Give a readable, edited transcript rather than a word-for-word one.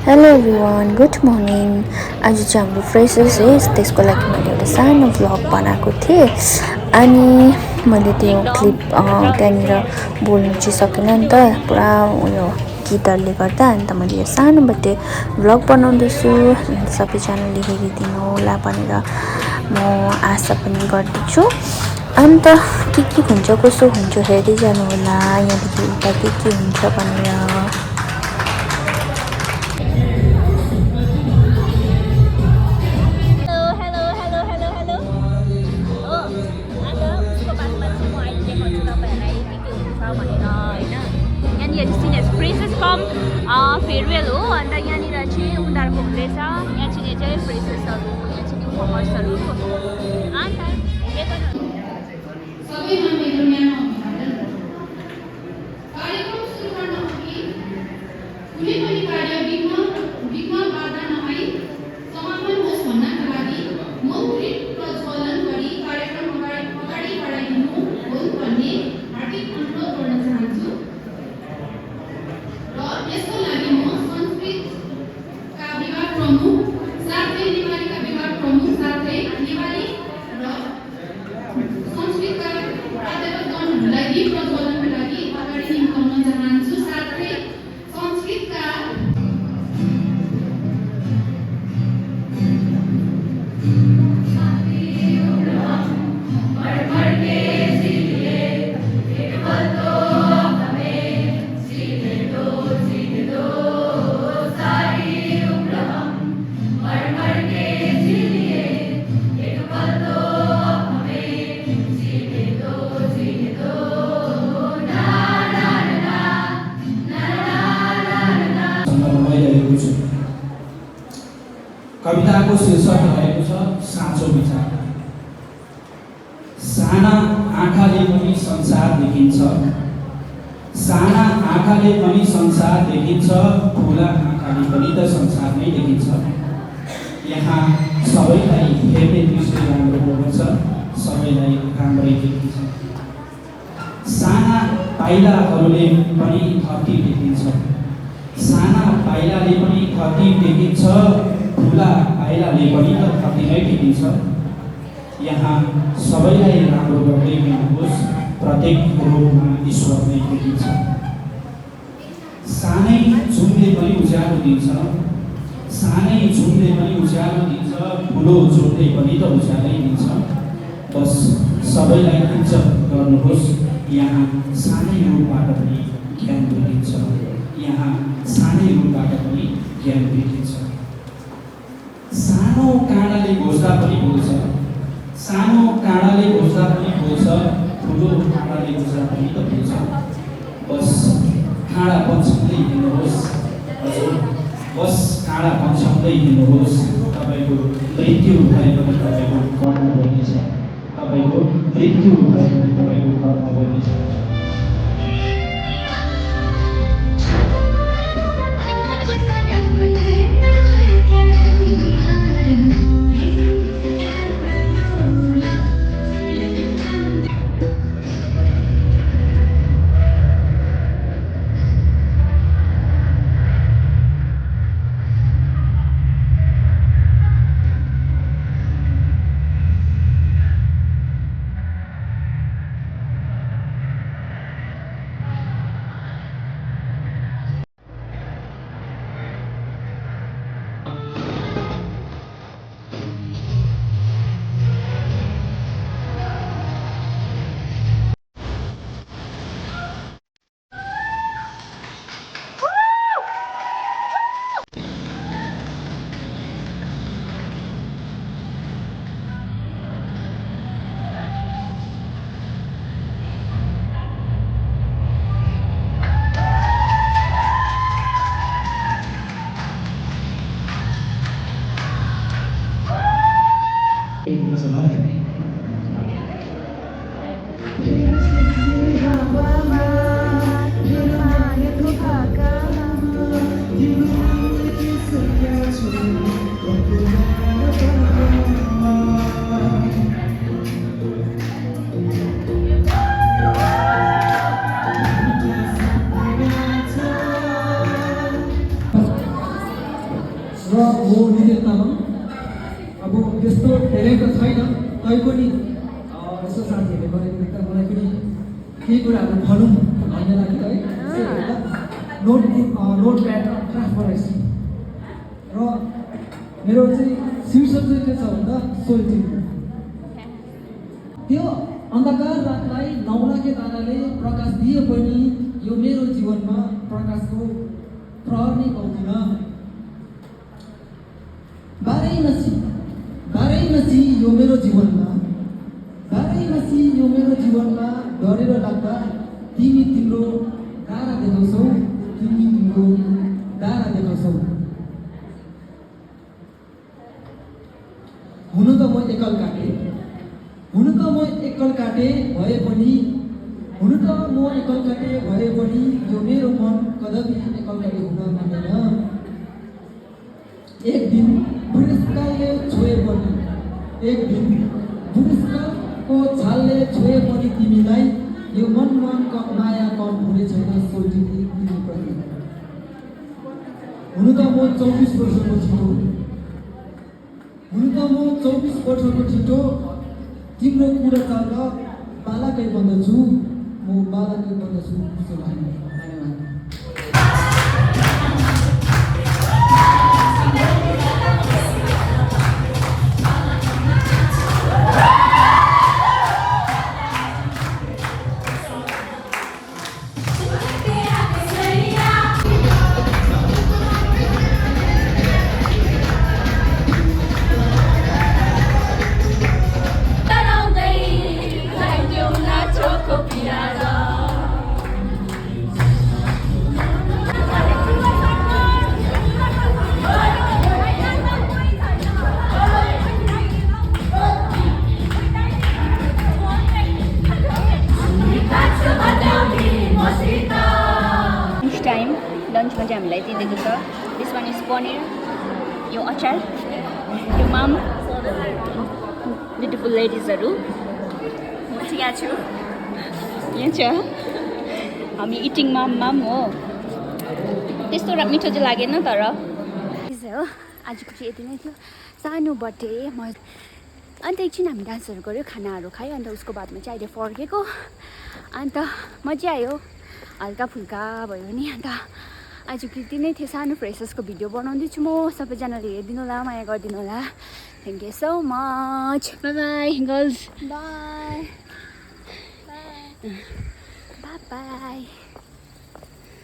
Hello everyone, good morning. आज चाहिँ हाम्रो फ्रेसर्स डे, त्यसको लागि मैले एउटा सानो भ्लग बनाएको थिएँ। अनि मैले त्यो क्लिप त्यहाँनिर बोल्नु चाहिँ सकिनँ नि त, पुरा उयो गीतहरूले गर्दा। अन्त मैले यो सानोबटे भ्लग बनाउँदैछु, सबैजनाले हेरिदिनु होला भनेर म आशा पनि गर्दछु। अन्त के हुन्छ कसो हुन्छ हेर्दै जानु होला, यहाँदेखि उता के हुन्छ भनेर। फ्रेसेस कम फेयरवेल हो। अन्त यहाँनिर चाहिँ उनीहरूको हुँदैछ, यहाँ चाहिँ फ्रेसेसहरू, यहाँ चाहिँ न्यू कमर्सहरू। अन्त सबैमा मेरो न्यानो अभिवादन। कार्यक्रम सुरु गर्न अघि कुनै पनि कार्य विघ्न बाधा नआई समापन होस् भन्नका लागि म दीप प्रज्वलन गरी कार्यक्रम अगाडि बढाइदिनु होस् भन्ने हार्दिक अनुरोध गर्न चाहन्छु। र यसको लागि म संस्कृतका विभाग प्रमुख साथै नेपालीका विभाग प्रमुख साथै नेपाली र संस्कृतका प्राध्यापकगणहरूलाई दीप प्रज्वलनको लागि अगाडि निम्ताउन चाहन्छु। साथै संस्कृतका कविताको शीर्षक रहेको छ साँचो विचार। साना आँखाले पनि संसार देखिन्छ, साना आँखाले पनि संसार देखिन्छ, ठुला आँखाले पनि त संसार नै देखिन्छ। यहाँ सबैलाई हेर्ने दृष्टि राम्रो हुनुपर्छ, सबैलाई राम्रै देखिन्छ। साना पाइलाहरूले पनि धरती देखिन्छ, साना पाइलाले पनि धरती देखिन्छ, ठुला पाइलाले पनि त धरती नै देखिन्छ। यहाँ सबैलाई राम्रो गर्दै हिँड्नुहोस्, प्रत्येक रूपमा ईश्वर नै देखिन्छ। सानै झुमले पनि उज्यालो दिन्छ, सानै झुमले पनि उज्यालो दिन्छ, ठुलो झुमले पनि त उज्यालै दिन्छ। बस सबैलाई इज्जत गर्नुहोस्, यहाँ सानै रूपबाट पनि ज्ञान भेटिन्छ, यहाँ सानै रूपबाट पनि ज्ञान भेटिन्छ। सानो काँडाले घोस्दा पनि बोल्छ, सानो काँडाले घोस्दा पनि बोल्छ, ठुलो काँडाले घोस्दा पनि त बोल्छ। बस काँडा पन्छाउँदै हिँड्नुहोस्, बस काँडा पन्छाउँदै हिँड्नुहोस्। तपाईँको मृत्यु भए पनि तपाईँको कर्म बनिन्छ, तपाईँको मृत्यु भए पनि तपाईँको कर्म बनिन्छ। र म निदेश तामाङ अब त्यस्तो धेरै त छैन तैपनि यसो साथीहरूले गरेको देख्दा मलाई पनि केही कुराहरू भनौँ भन्ने लाग्यो है नोटप्याड क्राफ्ट गराइछु र मेरो चाहिँ शीर्षक चाहिँ के छ भन्दा सोल्टिङ त्यो अन्धकार रातलाई नौलाखे ताराले प्रकाश दिए पनि यो मेरो जीवनमा प्रकाशको प्रहर नै पाउँदिन बाह्रै मसी यो मेरो जीवनमा डरेर लाग्दा तिमी तिम्रो डारा देखाउँछौ हुन त म एकल काटे भए पनि यो मेरो मन कदापि एकल काटे हुन मान्दैन एक दिन बुढेसकालले बुढेसकालको छालले छोए पनि तिमीलाई यो मनमा माया कम हुने छैन सोल्टिनी तिमीप्रति हुन त म 24 वर्षको छिटो तिम्रो कुरा चाल बालाकै बन्दछु जस्तो लाग्यो लन्चमा चाहिँ हामीलाई दिँदैको छ दिस वान इज पनिर यो अचार यो माम ब्युटिफुल लेडिजहरू म चाहिँ यहाँ छु यहाँ छ हामी इटिङ माम हो त्यस्तो मिठो चाहिँ लागेन तर हो आजको चाहिँ यति नै थियो सानो बर्थडे अन्त एकछिन हामी डान्सहरू गऱ्यो खानाहरू खायो अन्त उसको बादमा चाहिँ अहिले फर्केको अन्त मजा आयो हल्का फुल्का भयो नि अन्त आजको यति नै थियो सानो फ्रेसर्सको भिडियो बनाउँदैछु म सबैजनाले हेरिदिनु होला माया गरिदिनु होला thank you so much by by girls by by